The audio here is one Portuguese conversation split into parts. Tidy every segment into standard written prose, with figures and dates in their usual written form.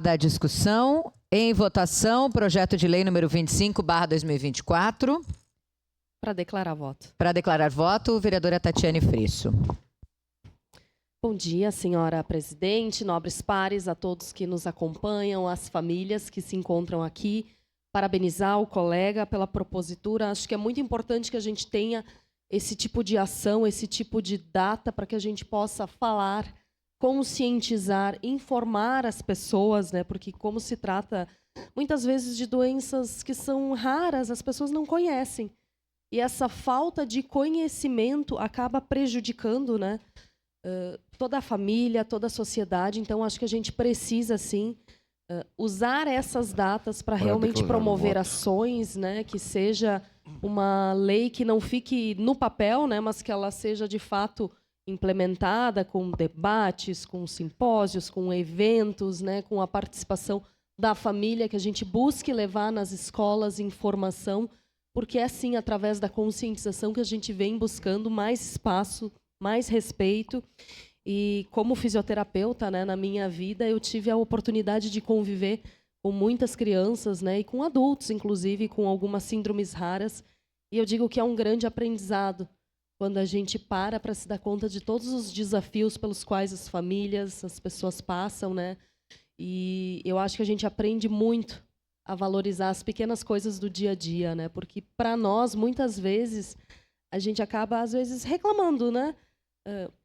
Da discussão, em votação, projeto de lei número 25/2024. Para declarar voto. Para declarar voto, vereadora Tatiane Frisso. Bom dia, senhora presidente, nobres pares, a todos que nos acompanham, as famílias que se encontram aqui. Parabenizar o colega pela propositura. Acho que é muito importante que a gente tenha esse tipo de ação, esse tipo de data, para que a gente possa falar, conscientizar, informar as pessoas, né? Porque como se trata muitas vezes de doenças que são raras, as pessoas não conhecem. E essa falta de conhecimento acaba prejudicando, né, toda a família, toda a sociedade. Então, acho que a gente precisa, sim, usar essas datas para realmente promover ações, né, que seja uma lei que não fique no papel, né, mas que ela seja, de fato, implementada com debates, com simpósios, com eventos, né, com a participação da família, que a gente busque levar nas escolas informação, porque é assim, através da conscientização, que a gente vem buscando mais espaço, mais respeito. E como fisioterapeuta, né, na minha vida, eu tive a oportunidade de conviver com muitas crianças, né, e com adultos, inclusive, com algumas síndromes raras. E eu digo que é um grande aprendizado quando a gente para se dar conta de todos os desafios pelos quais as famílias, as pessoas passam, né? E eu acho que a gente aprende muito a valorizar as pequenas coisas do dia a dia, né? Porque para nós, muitas vezes, a gente acaba, às vezes, reclamando, né?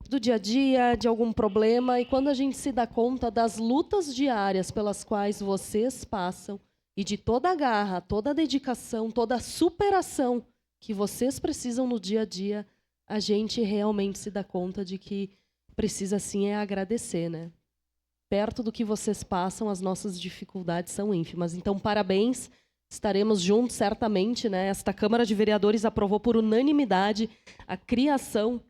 Do dia a dia, de algum problema, e quando a gente se dá conta das lutas diárias pelas quais vocês passam, e de toda a garra, toda a dedicação, toda a superação que vocês precisam no dia a dia, a gente realmente se dá conta de que precisa, sim, agradecer, né? Perto do que vocês passam, as nossas dificuldades são ínfimas. Então, parabéns, estaremos juntos, certamente, né? Esta Câmara de Vereadores aprovou por unanimidade a criação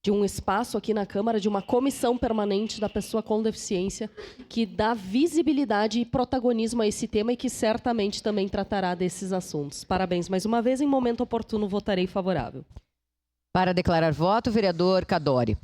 de um espaço aqui na Câmara, de uma comissão permanente da pessoa com deficiência, que dá visibilidade e protagonismo a esse tema e que certamente também tratará desses assuntos. Parabéns mais uma vez, em momento oportuno votarei favorável. Para declarar voto, vereador Cadori.